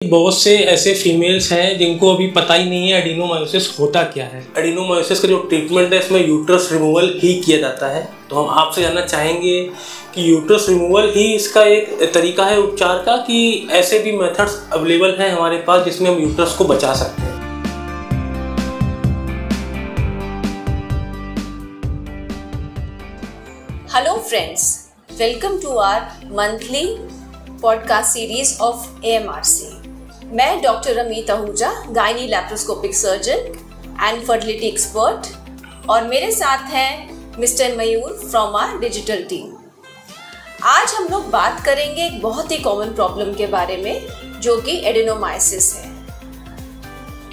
बहुत से ऐसे फीमेल्स हैं जिनको अभी पता ही नहीं है एडिनोमायोसिस होता क्या है। एडिनोमायोसिस का जो ट्रीटमेंट है इसमें यूट्रस रिमूवल ही किया जाता है। तो हम आपसे जानना चाहेंगे कि यूट्रस रिमूवल ही इसका एक तरीका है उपचार का, कि ऐसे भी मेथड्स अवेलेबल हैं हमारे पास जिसमें हम यूट्रस को बचा सकते हैं। Hello friends, welcome to our monthly podcast series of AMRC. मैं doctor Ramit Ahuja, gynae laparoscopic surgeon and fertility expert, और मेरे साथ हैं mister Mayur from our digital team. आज हम लोग बात करेंगे एक बहुत ही कॉमन प्रॉब्लम के बारे में, जो कि एडिनोमायोसिस है।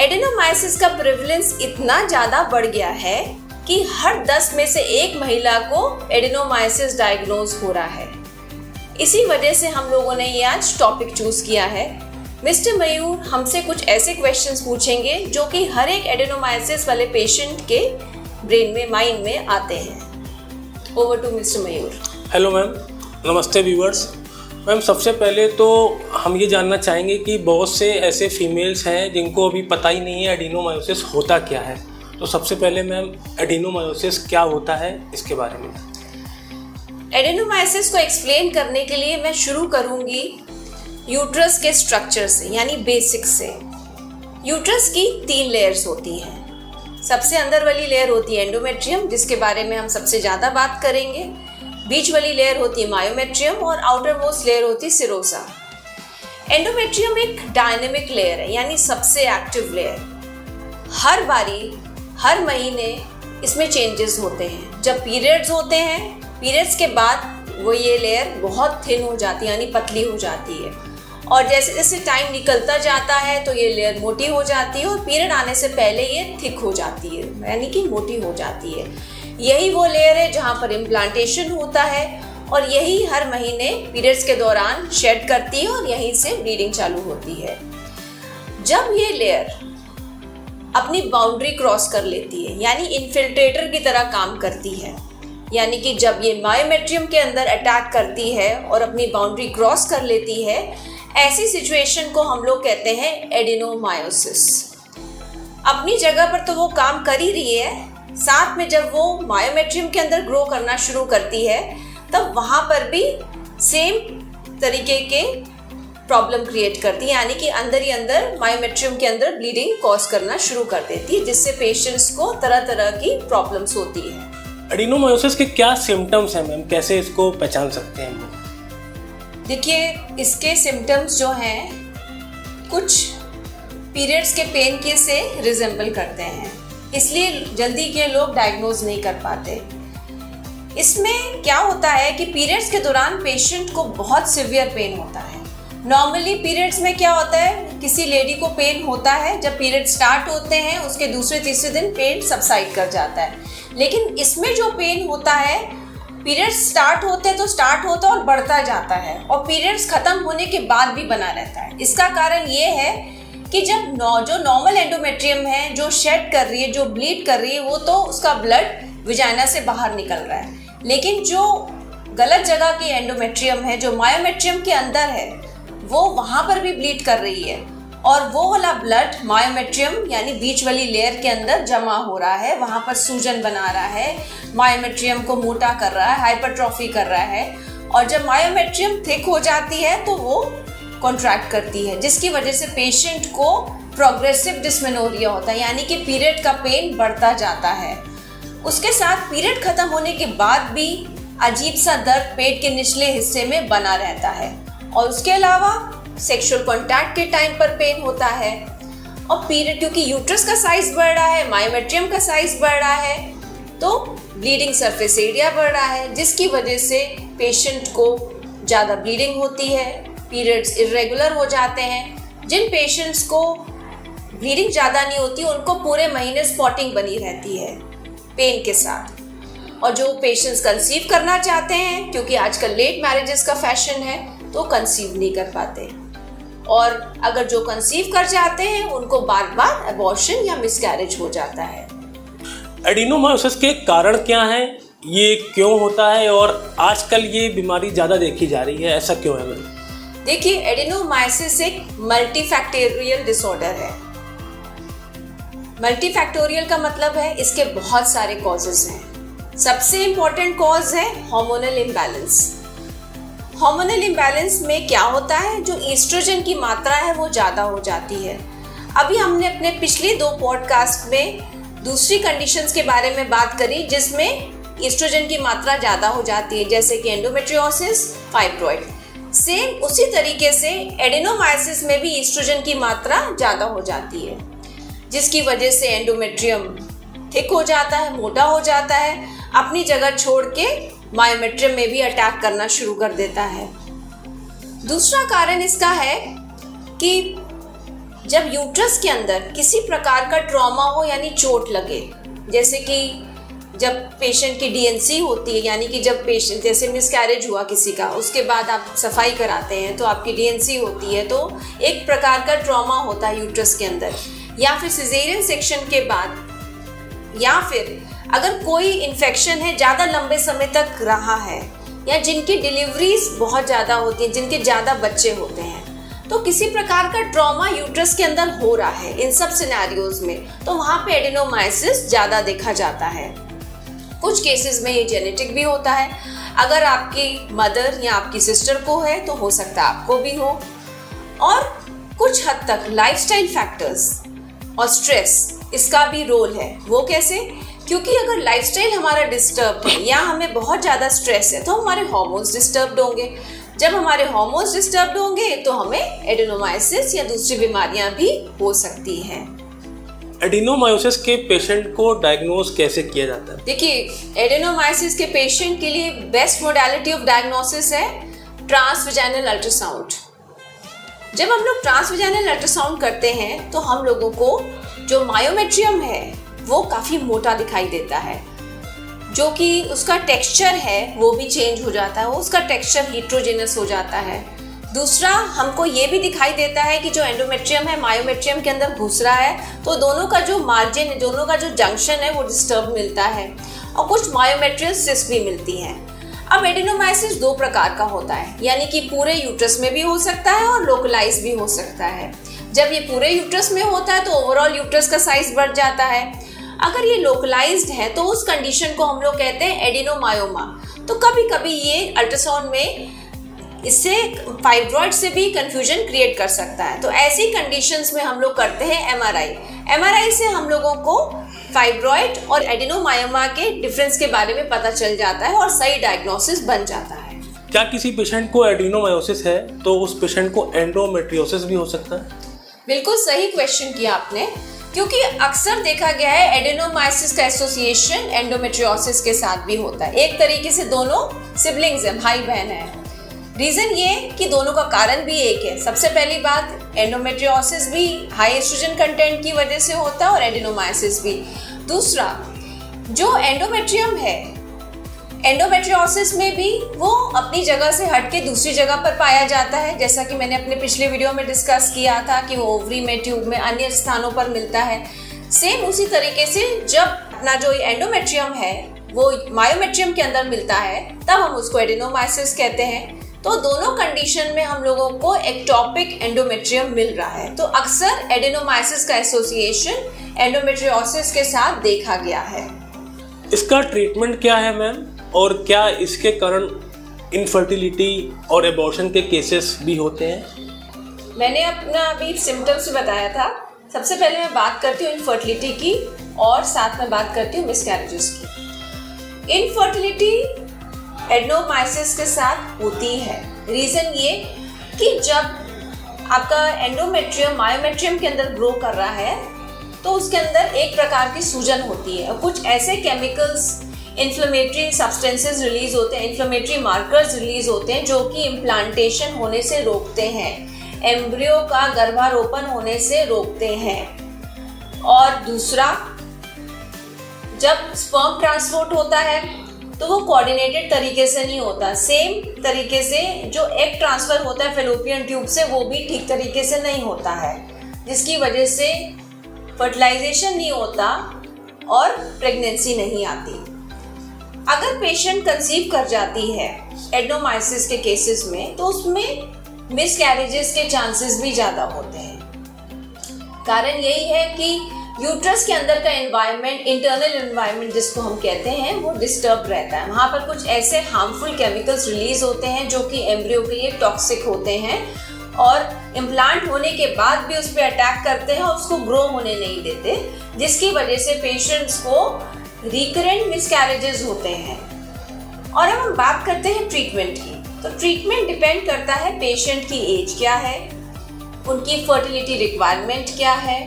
एडिनोमायोसिस का प्रेवलेंस इतना ज़्यादा बढ़ गया है कि हर 10 में से एक महिला को एडिनोमायोसिस डायग्नोज हो रहा है। इसी वजह से हम लोगों ने ये आज टॉपिक चूज किया है। मिस्टर मयूर हमसे कुछ ऐसे क्वेश्चंस पूछेंगे जो कि हर एक एडिनोमायोसिस वाले पेशेंट के ब्रेन में, माइंड में आते हैं। Over to mister Mayur. Hello ma'am, नमस्ते व्यूअर्स। मैम, सबसे पहले तो हम ये जानना चाहेंगे कि बहुत से ऐसे फीमेल्स हैं जिनको अभी पता ही नहीं है एडिनोमायोसिस होता क्या है। तो सबसे पहले मैम, एडिनोमायोसिस क्या होता है इसके बारे में। एडिनोमायोसिस को एक्सप्लेन करने के लिए मैं शुरू करूंगी यूट्रस के स्ट्रक्चर से, यानी बेसिक से। यूट्रस की 3 लेयर्स होती हैं। सबसे अंदर वाली लेयर होती है एंडोमेट्रियम, जिसके बारे में हम सबसे ज़्यादा बात करेंगे। बीच वाली लेयर होती है मायोमेट्रियम और आउटर मोस्ट लेयर होती है सिरोसा। एंडोमेट्रियम एक डायनेमिक लेयर है, यानी सबसे एक्टिव लेयर। हर बारी, हर महीने इसमें चेंजेस होते हैं। जब पीरियड्स होते हैं, पीरियड्स के बाद वो ये लेयर बहुत थिन हो जाती है, यानी पतली हो जाती है। और जैसे जैसे टाइम निकलता जाता है तो ये लेयर मोटी हो जाती है, और पीरियड आने से पहले ये थिक हो जाती है, यानी कि मोटी हो जाती है। यही वो लेयर है जहाँ पर इम्प्लांटेशन होता है, और यही हर महीने पीरियड्स के दौरान शेड करती है, और यहीं से ब्लीडिंग चालू होती है। जब ये लेयर अपनी बाउंड्री क्रॉस कर लेती है, यानी इन्फिल्ट्रेटर की तरह काम करती है, यानी कि जब ये मायोमेट्रियम के अंदर अटैक करती है और अपनी बाउंड्री क्रॉस कर लेती है, ऐसी सिचुएशन को हम लोग कहते हैं एडिनोमायोसिस। अपनी जगह पर तो वो काम कर ही रही है, साथ में जब वो मायोमेट्रियम के अंदर ग्रो करना शुरू करती है, तब वहाँ पर भी सेम तरीके के प्रॉब्लम क्रिएट करती है, यानी कि अंदर ही अंदर मायोमेट्रियम के अंदर ब्लीडिंग कॉज करना शुरू कर देती है, जिससे पेशेंट्स को तरह तरह की प्रॉब्लम्स होती है। एडिनोमायोसिस के क्या सिम्टम्स हैं मैम, कैसे इसको पहचान सकते हैं हम? देखिए, इसके सिम्टम्स जो हैं कुछ पीरियड्स के पेन के से रिजेंबल करते हैं, इसलिए जल्दी के लोग डायग्नोज नहीं कर पाते। इसमें क्या होता है कि पीरियड्स के दौरान पेशेंट को बहुत सिवियर पेन होता है। नॉर्मली पीरियड्स में क्या होता है, किसी लेडी को पेन होता है, जब पीरियड स्टार्ट होते हैं उसके दूसरे तीसरे दिन पेन सबसाइड कर जाता है। लेकिन इसमें जो पेन होता है, पीरियड्स स्टार्ट होते हैं तो स्टार्ट होता है और बढ़ता जाता है, और पीरियड्स खत्म होने के बाद भी बना रहता है। इसका कारण ये है कि जब जो नॉर्मल एंडोमेट्रियम है, जो शेड कर रही है, जो ब्लीड कर रही है, वो तो उसका ब्लड विजाइना से बाहर निकल रहा है। लेकिन जो गलत जगह की एंडोमेट्रियम है, जो मायोमेट्रियम के अंदर है, वो वहाँ पर भी ब्लीड कर रही है, और वो वाला ब्लड मायोमेट्रियम यानी बीच वाली लेयर के अंदर जमा हो रहा है, वहाँ पर सूजन बना रहा है, मायोमेट्रियम को मोटा कर रहा है, हाइपरट्रॉफी कर रहा है। और जब मायोमेट्रियम थिक हो जाती है तो वो कॉन्ट्रैक्ट करती है, जिसकी वजह से पेशेंट को प्रोग्रेसिव डिस्मेनोरिया होता है, यानी कि पीरियड का पेन बढ़ता जाता है। उसके साथ पीरियड खत्म होने के बाद भी अजीब सा दर्द पेट के निचले हिस्से में बना रहता है, और उसके अलावा सेक्सुअल कॉन्टैक्ट के टाइम पर पेन होता है। और पीरियड, क्योंकि यूट्रस का साइज बढ़ रहा है, मायोमेट्रियम का साइज बढ़ रहा है, तो ब्लीडिंग सरफेस एरिया बढ़ रहा है, जिसकी वजह से पेशेंट को ज़्यादा ब्लीडिंग होती है, पीरियड्स इर्रेगुलर हो जाते हैं। जिन पेशेंट्स को ब्लीडिंग ज़्यादा नहीं होती, उनको पूरे महीने स्पॉटिंग बनी रहती है पेन के साथ। और जो पेशेंट्स कंसीव करना चाहते हैं, क्योंकि आजकल लेट मैरिजेस का फैशन है, तो कंसीव नहीं कर पाते, और अगर जो कंसीव कर जाते हैं उनको बार बार अबॉर्शन या मिसकैरेज हो जाता है। एडिनोमायोसिस के कारण क्या हैं, ये क्यों होता है, और आजकल ये बीमारी ज़्यादा देखी जा रही है, ऐसा क्यों है मैम? देखिए, एडेनोमाइसिस एक मल्टीफैक्टोरियल डिसऑर्डर है। मल्टीफैक्टोरियल का मतलब है इसके बहुत सारे कॉजेज हैं। सबसे इंपॉर्टेंट कॉज है हार्मोनल इम्बैलेंस। हार्मोनल इम्बैलेंस में क्या होता है, जो ईस्ट्रोजन की मात्रा है वो ज़्यादा हो जाती है। अभी हमने अपने पिछले 2 पॉडकास्ट में दूसरी कंडीशंस के बारे में बात करी जिसमें ईस्ट्रोजन की मात्रा ज़्यादा हो जाती है, जैसे कि एंडोमेट्रियोसिस, फाइब्रॉइड। सेम उसी तरीके से एडेनोमाइसिस में भी ईस्ट्रोजन की मात्रा ज़्यादा हो जाती है, जिसकी वजह से एंडोमेट्रियम थिक हो जाता है, मोटा हो जाता है, अपनी जगह छोड़ के मायोमेट्रियम में भी अटैक करना शुरू कर देता है। दूसरा कारण इसका है कि जब यूट्रस के अंदर किसी प्रकार का ट्रॉमा हो यानी चोट लगे, जैसे कि जब पेशेंट की डीएनसी होती है, यानी कि जब पेशेंट जैसे मिसकैरेज हुआ किसी का, उसके बाद आप सफाई कराते हैं तो आपकी डीएनसी होती है, तो एक प्रकार का ट्रॉमा होता है यूट्रस के अंदर, या फिर सिजेरियन सेक्शन के बाद, या फिर अगर कोई इन्फेक्शन है ज़्यादा लंबे समय तक रहा है, या जिनकी डिलीवरीज बहुत ज़्यादा होती हैं, जिनके ज़्यादा बच्चे होते हैं, तो किसी प्रकार का ट्रॉमा यूट्रस के अंदर हो रहा है, इन सब सिनेरियोज में, तो वहाँ पे एडेनोमाइसिस ज़्यादा देखा जाता है। कुछ केसेस में ये जेनेटिक भी होता है। अगर आपकी मदर या आपकी सिस्टर को है तो हो सकता है आपको भी हो। और कुछ हद तक लाइफस्टाइल फैक्टर्स और स्ट्रेस इसका भी रोल है। वो कैसे? क्योंकि अगर लाइफस्टाइल हमारा डिस्टर्ब है या हमें बहुत ज़्यादा स्ट्रेस है तो हमारे हार्मोन्स डिस्टर्ब होंगे। जब हमारे हार्मोन्स डिस्टर्ब होंगे तो हमें एडेनोमाइसिस या दूसरी बीमारियां भी हो सकती हैं। एडेनोमायोसिस के पेशेंट को डायग्नोज कैसे किया जाता है? देखिए, एडेनोमाइसिस के पेशेंट के लिए बेस्ट मोडालिटी ऑफ डायग्नोसिस है ट्रांसवेजाइनल अल्ट्रासाउंड। जब हम लोग ट्रांसवेजाइनल अल्ट्रासाउंड करते हैं तो हम लोगों को जो मायोमेट्रियम है वो काफ़ी मोटा दिखाई देता है, जो कि उसका टेक्सचर है वो भी चेंज हो जाता है, उसका टेक्सचर हिट्रोजेनस हो जाता है। दूसरा, हमको ये भी दिखाई देता है कि जो एंडोमेट्रियम है मायोमेट्रियम के अंदर घुस रहा है, तो दोनों का जो मार्जिन है, दोनों का जो जंक्शन है वो डिस्टर्ब मिलता है, और कुछ मायोमेट्रियल सिस्ट भी मिलती हैं। अब एडेनोमाइसिस 2 प्रकार का होता है, यानी कि पूरे यूट्रस में भी हो सकता है और लोकलाइज भी हो सकता है। जब ये पूरे यूट्रस में होता है तो ओवरऑल यूट्रस का साइज बढ़ जाता है। अगर ये लोकलाइज्ड है तो उस कंडीशन को हम लोग कहते हैं एडेनोमायोमा। तो कभी कभी ये अल्ट्रासाउंड में इससे फाइब्रॉइड से भी कंफ्यूजन क्रिएट कर सकता है। तो ऐसी कंडीशंस में हम लोग करते हैं एमआरआई से हम लोगों को फाइब्रॉइड और एडेनोमायोमा के डिफरेंस के बारे में पता चल जाता है और सही डायग्नोसिस बन जाता है। क्या किसी पेशेंट को एडेनोमायोसिस है तो उस पेशेंट को एंडोमेट्रियोसिस भी हो सकता है? बिल्कुल सही क्वेश्चन किया आपने, क्योंकि अक्सर देखा गया है एडेनोमाइसिस का एसोसिएशन एंडोमेट्रियोसिस के साथ भी होता है। एक तरीके से दोनों सिबलिंग्स हैं, भाई बहन हैं। रीज़न ये कि दोनों का कारण भी एक है। सबसे पहली बात, एंडोमेट्रियोसिस भी हाई एस्ट्रोजन कंटेंट की वजह से होता है और एडेनोमाइसिस भी। दूसरा, जो एंडोमेट्रियम है, एंडोमेट्रियोसिस में भी वो अपनी जगह से हट के दूसरी जगह पर पाया जाता है, जैसा कि मैंने अपने पिछले वीडियो में डिस्कस किया था कि वो ओवरी में, ट्यूब में, अन्य स्थानों पर मिलता है। सेम उसी तरीके से जब अपना जो एंडोमेट्रियम है वो मायोमेट्रियम के अंदर मिलता है तब हम उसको एडेनोमाइसिस कहते हैं। तो दोनों कंडीशन में हम लोगों को एक्टोपिक एंडोमेट्रियम मिल रहा है। तो अक्सर एडेनोमाइसिस का एसोसिएशन एंडोमेट्रियोसिस के साथ देखा गया है। इसका ट्रीटमेंट क्या है मैम, और क्या इसके कारण इनफर्टिलिटी और एबॉर्शन के केसेस भी होते हैं? मैंने अपना अभी सिम्टम्स बताया था। सबसे पहले मैं बात करती हूँ इनफर्टिलिटी की और साथ में बात करती हूँ मिसकैरेजेस की। इनफर्टिलिटी एडेनोमाइसिस के साथ होती है। रीज़न ये कि जब आपका एंडोमेट्रियम मायोमेट्रियम के अंदर ग्रो कर रहा है तो उसके अंदर एक प्रकार की सूजन होती है और कुछ ऐसे केमिकल्स, इन्फ्लेमेटरी सब्सटेंसेस रिलीज होते हैं, इन्फ्लेमेटरी मार्कर्स रिलीज होते हैं जो कि इम्प्लांटेशन होने से रोकते हैं, एम्ब्रियो का गर्भारोपण होने से रोकते हैं। और दूसरा, जब स्पर्म ट्रांसपोर्ट होता है तो वो कोऑर्डिनेटेड तरीके से नहीं होता। सेम तरीके से जो एग ट्रांसफ़र होता है फैलोपियन ट्यूब से, वो भी ठीक तरीके से नहीं होता है, जिसकी वजह से फर्टिलाइजेशन नहीं होता और प्रेगनेंसी नहीं आती। अगर पेशेंट कंसीव कर जाती है एडेनोमाइसिस के केसेस में तो उसमें मिसकैरेजेस के चांसेस भी ज़्यादा होते हैं। कारण यही है कि यूट्रस के अंदर का एनवायरनमेंट, इंटरनल एनवायरनमेंट जिसको हम कहते हैं, वो डिस्टर्ब रहता है। वहाँ पर कुछ ऐसे हार्मफुल केमिकल्स रिलीज होते हैं जो कि एम्ब्रियो के लिए टॉक्सिक होते हैं और इम्प्लांट होने के बाद भी उस पर अटैक करते हैं और उसको ग्रो होने नहीं देते, जिसकी वजह से पेशेंट्स को रिकरेंट मिसकैरेजेस होते हैं। और अब हम बात करते हैं ट्रीटमेंट की। तो ट्रीटमेंट डिपेंड करता है पेशेंट की एज क्या है, उनकी फर्टिलिटी रिक्वायरमेंट क्या है,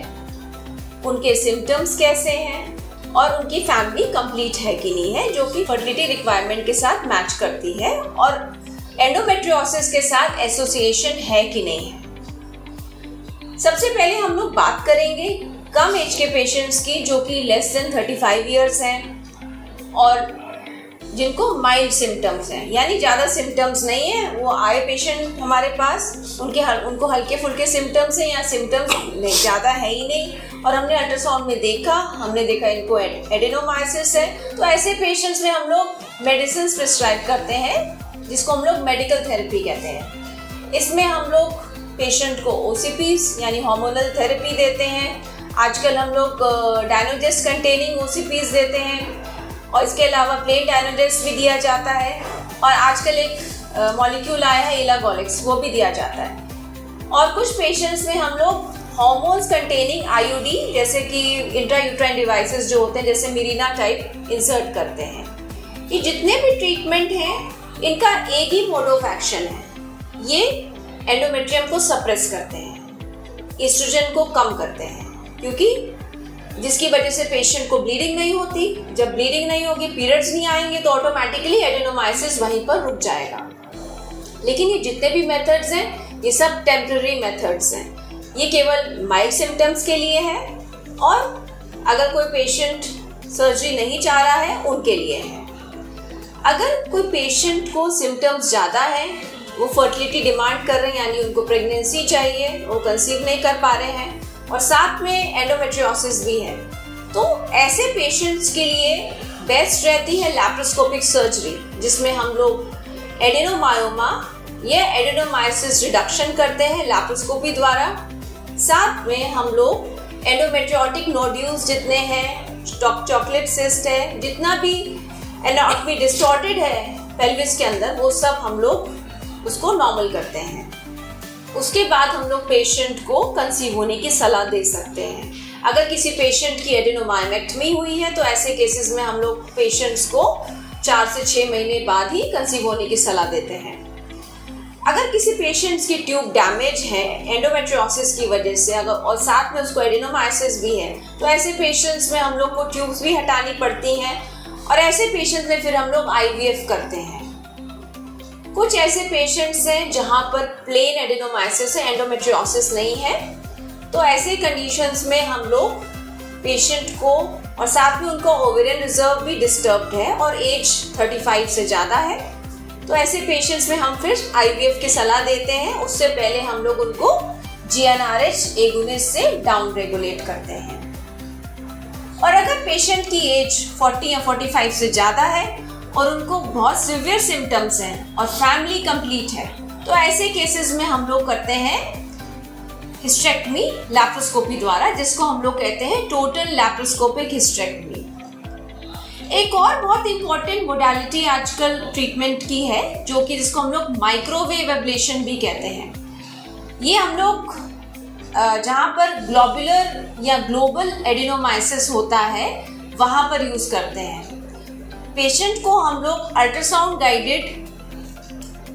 उनके सिम्टम्स कैसे हैं और उनकी फैमिली कंप्लीट है कि नहीं है, जो कि फर्टिलिटी रिक्वायरमेंट के साथ मैच करती है, और एंडोमेट्रियोसिस के साथ एसोसिएशन है कि नहीं है। सबसे पहले हम लोग बात करेंगे कम एज के पेशेंट्स की, जो कि लेस देन 35 ईयर्स हैं और जिनको माइल्ड सिम्टम्स हैं, यानी ज़्यादा सिम्टम्स नहीं है। वो आए पेशेंट हमारे पास, उनको हल्के फुल्के सिम्टम्स हैं या सिम्टम्स नहीं ज़्यादा है ही नहीं, और हमने अल्ट्रासाउंड में हमने देखा इनको एडेनोमाइसिस है। तो ऐसे पेशेंट्स में हम लोग मेडिसिन प्रिस्क्राइब करते हैं, जिसको हम लोग मेडिकल थेरेपी कहते हैं। इसमें हम लोग पेशेंट को ओसीपीज यानी हार्मोनल थेरेपी देते हैं। आजकल हम लोग डायनोजेस्ट कंटेनिंग ओसीपीज देते हैं, और इसके अलावा प्लेन डायनोजेस्ट भी दिया जाता है, और आजकल एक मॉलिक्यूल आया है इलागोलिक्स, वो भी दिया जाता है। और कुछ पेशेंट्स में हम लोग हार्मोन्स कंटेनिंग आईयूडी जैसे कि इंट्रायूट्राइन डिवाइसेस जो होते हैं, जैसे मिरीना टाइप, इंसर्ट करते हैं। ये जितने भी ट्रीटमेंट हैं इनका एक ही मोड ऑफ एक्शन है, ये एंडोमेट्रियम को सप्रेस करते हैं, एस्ट्रोजन को कम करते हैं, क्योंकि जिसकी वजह से पेशेंट को ब्लीडिंग नहीं होती। जब ब्लीडिंग नहीं होगी, पीरियड्स नहीं आएंगे, तो ऑटोमेटिकली एडेनोमाइसिस वहीं पर रुक जाएगा। लेकिन ये जितने भी मेथड्स हैं, ये सब टेम्पररी मेथड्स हैं, ये केवल माइल्ड सिम्टम्स के लिए है, और अगर कोई पेशेंट सर्जरी नहीं चाह रहा है उनके लिए है। अगर कोई पेशेंट को सिम्टम्स ज़्यादा है, वो फर्टिलिटी डिमांड कर रहे हैं, यानी उनको प्रेगनेंसी चाहिए, वो कंसीव नहीं कर पा रहे हैं, और साथ में एंडोमेट्रियोसिस भी है, तो ऐसे पेशेंट्स के लिए बेस्ट रहती है लैप्रोस्कोपिक सर्जरी, जिसमें हम लोग एडेनोमायोमा या एडेनोमाइसिस रिडक्शन करते हैं लैप्रोस्कोपी द्वारा। साथ में हम लोग एंडोमेट्रियोटिक नोड्यूल्स जितने हैं, चॉकलेट सिस्ट है, जितना भी एनाटॉमी डिस्टॉर्टेड है पेल्विस के अंदर, वो सब हम लोग उसको नॉर्मल करते हैं। उसके बाद हम लोग पेशेंट को कंसीव होने की सलाह दे सकते हैं। अगर किसी पेशेंट की एडेनोमायोमेक्टमी हुई है, तो ऐसे केसेस में हम लोग पेशेंट्स को 4 से 6 महीने बाद ही कंसीव होने की सलाह देते हैं। अगर किसी पेशेंट्स की ट्यूब डैमेज है एंडोमेट्रियोसिस की वजह से, अगर और साथ में उसको एडेनोमाइसिस भी है, तो ऐसे पेशेंट्स में हम लोग को ट्यूब्स भी हटानी पड़ती हैं, और ऐसे पेशेंट्स में फिर हम लोग आईवीएफ करते हैं। कुछ ऐसे पेशेंट्स हैं जहां पर प्लेन एडेनोमाइसिस है, एंडोमेट्रियोसिस नहीं है, तो ऐसे कंडीशंस में हम लोग पेशेंट को, और साथ में उनको ओवेरियन रिजर्व भी डिस्टर्ब्ड है और एज 35 से ज़्यादा है, तो ऐसे पेशेंट्स में हम फिर आईवीएफ की सलाह देते हैं। उससे पहले हम लोग उनको जीएनआरएच एगोनिस्ट से डाउन रेगुलेट करते हैं। और अगर पेशेंट की एज 40 या 45 से ज़्यादा है और उनको बहुत सिवियर सिम्टम्स हैं और फैमिली कंप्लीट है, तो ऐसे केसेस में हम लोग करते हैं हिस्टेरेक्टमी लैप्रोस्कोपी द्वारा, जिसको हम लोग कहते हैं टोटल लैप्रोस्कोपिक हिस्टेरेक्टमी। एक और बहुत इंपॉर्टेंट मोडालिटी आजकल ट्रीटमेंट की है, जो कि जिसको हम लोग माइक्रोवेव एब्लेशन भी कहते हैं। ये हम लोग जहाँ पर ग्लोबुलर या ग्लोबल एडेनोमाइसिस होता है वहाँ पर यूज़ करते हैं। पेशेंट को हम लोग अल्ट्रासाउंड गाइडेड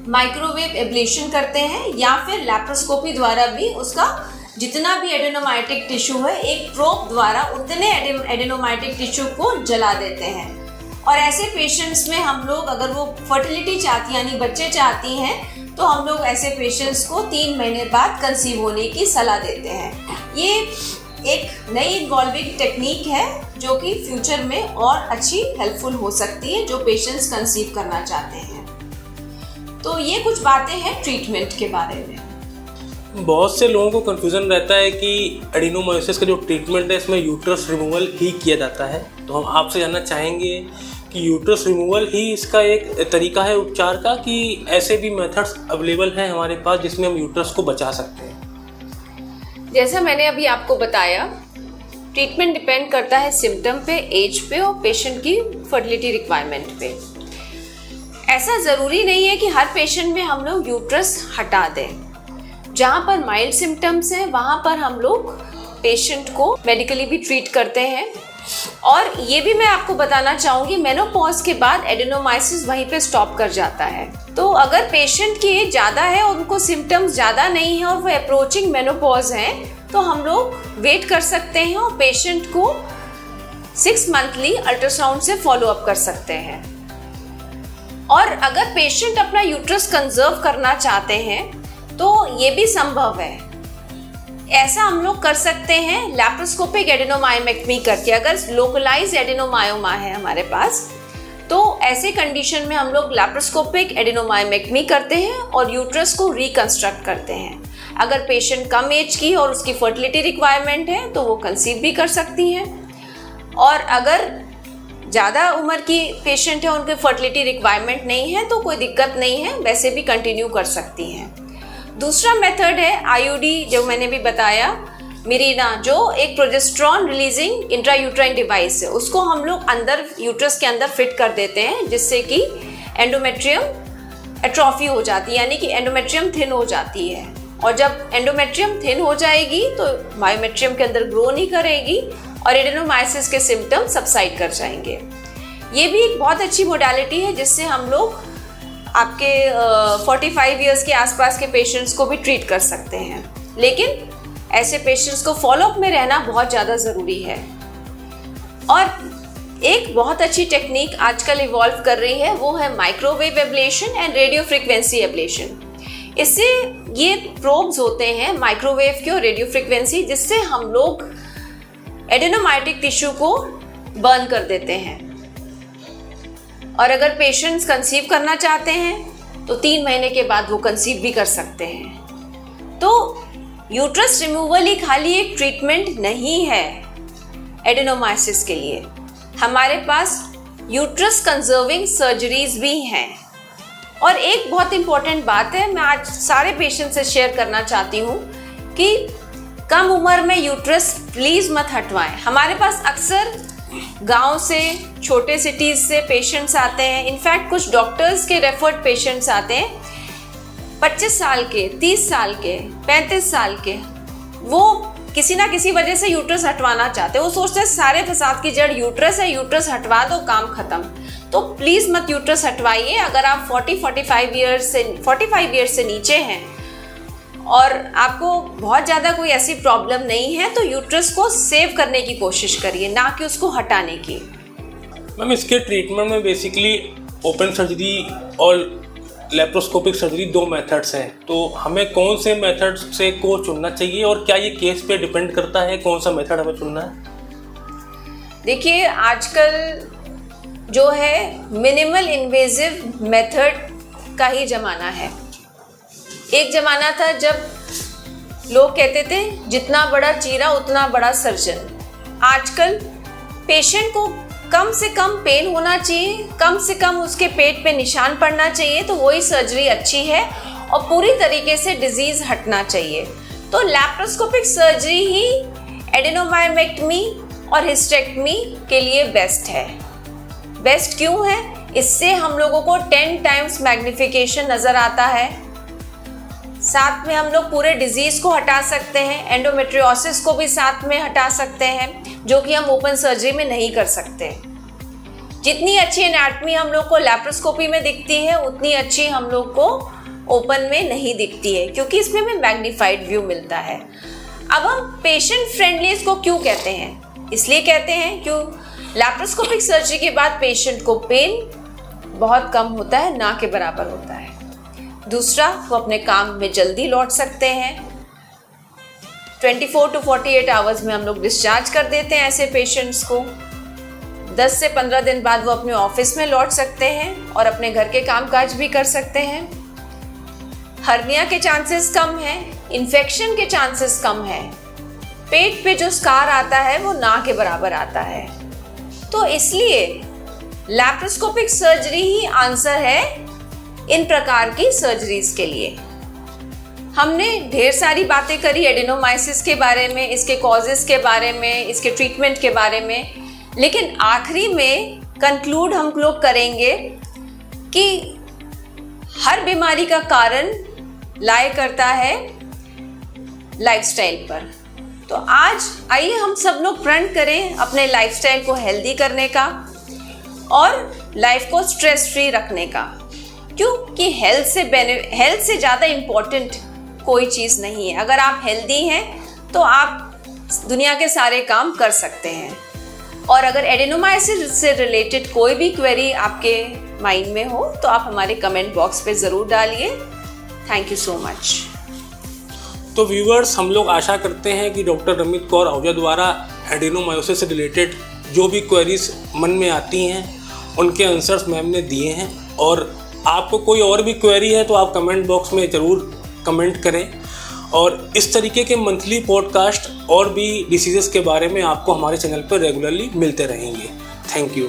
माइक्रोवेव एब्लेशन करते हैं, या फिर लैप्रोस्कोपी द्वारा भी उसका जितना भी एडेनोमाइटिक टिश्यू है, एक प्रोब द्वारा उतने एडेनोमाइटिक टिश्यू को जला देते हैं। और ऐसे पेशेंट्स में हम लोग, अगर वो फर्टिलिटी चाहती है यानी बच्चे चाहती हैं, तो हम लोग ऐसे पेशेंट्स को 3 महीने बाद कंसीव होने की सलाह देते हैं। ये एक नई इन्वॉल्विंग टेक्निक है जो कि फ्यूचर में और अच्छी हेल्पफुल हो सकती है जो पेशेंट्स कंसीव करना चाहते हैं। तो ये कुछ बातें हैं ट्रीटमेंट के बारे में। बहुत से लोगों को कन्फ्यूज़न रहता है कि एडिनोमायोसिस का जो ट्रीटमेंट है इसमें यूट्रस रिमूवल ही किया जाता है। तो हम आपसे जानना चाहेंगे कि यूट्रस रिमूवल ही इसका एक तरीका है उपचार का, कि ऐसे भी मेथड्स अवेलेबल हैं हमारे पास जिसमें हम यूट्रस को बचा सकते हैं? जैसा मैंने अभी आपको बताया, ट्रीटमेंट डिपेंड करता है सिम्टम पे, एज पे और पेशेंट की फर्टिलिटी रिक्वायरमेंट पे। ऐसा ज़रूरी नहीं है कि हर पेशेंट में हम लोग यूट्रस हटा दें। जहाँ पर माइल्ड सिम्टम्स हैं वहाँ पर हम लोग पेशेंट को मेडिकली भी ट्रीट करते हैं। और ये भी मैं आपको बताना चाहूँगी, मेनोपॉज के बाद एडेनोमाइसिस वहीं पे स्टॉप कर जाता है। तो अगर पेशेंट की एज ज़्यादा है, उनको सिम्टम्स ज़्यादा नहीं है और वो अप्रोचिंग मेनोपॉज हैं, तो हम लोग वेट कर सकते हैं और पेशेंट को 6 मंथली अल्ट्रासाउंड से फॉलो अप कर सकते हैं। और अगर पेशेंट अपना यूट्रस कंजर्व करना चाहते हैं तो ये भी संभव है। ऐसा हम लोग कर सकते हैं लैप्रोस्कोपिक एडेनोमायोमेक्टमी करके। अगर लोकलाइज्ड एडेनोमायोमा है हमारे पास, तो ऐसे कंडीशन में हम लोग लैप्रोस्कोपिक एडेनोमायोमेक्टमी करते हैं और यूट्रस को रिकंस्ट्रक्ट करते हैं। अगर पेशेंट कम एज की और उसकी फर्टिलिटी रिक्वायरमेंट है तो वो कंसीव भी कर सकती हैं। और अगर ज़्यादा उम्र की पेशेंट है, उनकी फर्टिलिटी रिक्वायरमेंट नहीं है, तो कोई दिक्कत नहीं है, वैसे भी कंटिन्यू कर सकती हैं। दूसरा मेथड है आईयूडी, जो मैंने भी बताया, मिरीना, जो एक प्रोजेस्टेरॉन रिलीजिंग इंट्रायूट्राइन डिवाइस है। उसको हम लोग अंदर यूट्रस के अंदर फिट कर देते हैं, जिससे कि एंडोमेट्रियम एट्रोफी हो जाती है, यानी कि एंडोमेट्रियम थिन हो जाती है। और जब एंडोमेट्रियम थिन हो जाएगी तो मायोमेट्रियम के अंदर ग्रो नहीं करेगी और एडेनोमाइसिस के सिम्टम सबसाइड कर जाएंगे। ये भी एक बहुत अच्छी मोडालिटी है जिससे हम लोग आपके 45 इयर्स के आसपास के पेशेंट्स को भी ट्रीट कर सकते हैं। लेकिन ऐसे पेशेंट्स को फॉलोअप में रहना बहुत ज़्यादा ज़रूरी है। और एक बहुत अच्छी टेक्निक आजकल इवॉल्व कर रही है, वो है microwave ablation and radio frequency ablation. इससे ये प्रोब्स होते हैं माइक्रोवेव के और रेडियो फ्रिक्वेंसी, जिससे हम लोग एडेनोमाइटिक टिश्यू को बर्न कर देते हैं। और अगर पेशेंट्स कंसीव करना चाहते हैं तो 3 महीने के बाद वो कंसीव भी कर सकते हैं। तो यूट्रस रिमूवल ही खाली एक ट्रीटमेंट नहीं है एडेनोमाइसिस के लिए। हमारे पास यूट्रस कंजर्विंग सर्जरीज भी हैं। और एक बहुत इंपॉर्टेंट बात है, मैं आज सारे पेशेंट से शेयर करना चाहती हूँ कि कम उम्र में यूट्रस प्लीज़ मत हटवाएं। हमारे पास अक्सर गांव से, छोटे सिटीज़ से पेशेंट्स आते हैं। इनफैक्ट कुछ डॉक्टर्स के रेफर्ड पेशेंट्स आते हैं 25 साल के, 30 साल के, 35 साल के। वो किसी ना किसी वजह से यूट्रस हटवाना चाहते हैं। वो सोचते हैं सारे फसाद की जड़ यूट्रस है, यूट्रस हटवा दो, काम खत्म। तो प्लीज़ मत यूट्रस हटवाइए। अगर आप 45 ईयर्स से नीचे हैं और आपको बहुत ज़्यादा कोई ऐसी प्रॉब्लम नहीं है, तो यूट्रस को सेव करने की कोशिश करिए, ना कि उसको हटाने की। मैम, इसके ट्रीटमेंट में बेसिकली ओपन सर्जरी और लेप्रोस्कोपिक सर्जरी 2 मेथड्स हैं। तो हमें कौन से मेथड से को चुनना चाहिए और क्या ये केस पे डिपेंड करता है कौन सा मेथड हमें चुनना है? देखिए, आजकल जो है मिनिमल इन्वेजिव मेथड का ही ज़माना है। एक ज़माना था जब लोग कहते थे जितना बड़ा चीरा उतना बड़ा सर्जन। आजकल पेशेंट को कम से कम पेन होना चाहिए, कम से कम उसके पेट पे निशान पड़ना चाहिए, तो वही सर्जरी अच्छी है और पूरी तरीके से डिजीज़ हटना चाहिए। तो लैप्रोस्कोपिक सर्जरी ही एडेनोमायोमेक्टमी और हिस्टेक्टमी के लिए बेस्ट है। बेस्ट क्यों है? इससे हम लोगों को 10 टाइम्स मैग्निफिकेशन नज़र आता है। साथ में हम लोग पूरे डिजीज़ को हटा सकते हैं, एंडोमेट्रियोसिस को भी साथ में हटा सकते हैं, जो कि हम ओपन सर्जरी में नहीं कर सकते। जितनी अच्छी एनाटमी हम लोग को लैप्रोस्कोपी में दिखती है, उतनी अच्छी हम लोग को ओपन में नहीं दिखती है, क्योंकि इसमें हमें मैग्नीफाइड व्यू मिलता है। अब हम पेशेंट फ्रेंडली इसको क्यों कहते हैं? इसलिए कहते हैं क्यों लैप्रोस्कोपिक सर्जरी के बाद पेशेंट को पेन बहुत कम होता है, ना के बराबर होता है। दूसरा, वो अपने काम में जल्दी लौट सकते हैं। 24 to 48 आवर्स में हम लोग डिस्चार्ज कर देते हैं ऐसे पेशेंट्स को। 10 से 15 दिन बाद वो अपने ऑफिस में लौट सकते हैं और अपने घर के कामकाज भी कर सकते हैं। हर्निया के चांसेस कम हैं, इन्फेक्शन के चांसेस कम हैं, पेट पे जो स्कार आता है वो ना के बराबर आता है। तो इसलिए लैप्रोस्कोपिक सर्जरी ही आंसर है इन प्रकार की सर्जरीज के लिए। हमने ढेर सारी बातें करी एडेनोमाइसिस के बारे में, इसके कॉजेस के बारे में, इसके ट्रीटमेंट के बारे में, लेकिन आखिरी में कंक्लूड हम लोग करेंगे कि हर बीमारी का कारण लाया करता है लाइफस्टाइल पर। तो आज आइए हम सब लोग प्रण करें अपने लाइफस्टाइल को हेल्दी करने का और लाइफ को स्ट्रेस फ्री रखने का, क्योंकि हेल्थ से ज़्यादा इम्पोर्टेंट कोई चीज़ नहीं है। अगर आप हेल्दी हैं तो आप दुनिया के सारे काम कर सकते हैं। और अगर एडेनोमाइसिस से रिलेटेड कोई भी क्वेरी आपके माइंड में हो तो आप हमारे कमेंट बॉक्स पे ज़रूर डालिए। Thank you so much. तो व्यूअर्स, हम लोग आशा करते हैं कि डॉक्टर रमित कौर आहूजा द्वारा एडेनोमायोसिस से रिलेटेड जो भी क्वेरीज मन में आती हैं उनके आंसर्स मैम ने दिए हैं। और आपको कोई और भी क्वेरी है तो आप कमेंट बॉक्स में ज़रूर कमेंट करें। और इस तरीके के मंथली पॉडकास्ट और भी डिसीज़ेस के बारे में आपको हमारे चैनल पर रेगुलरली मिलते रहेंगे। Thank you.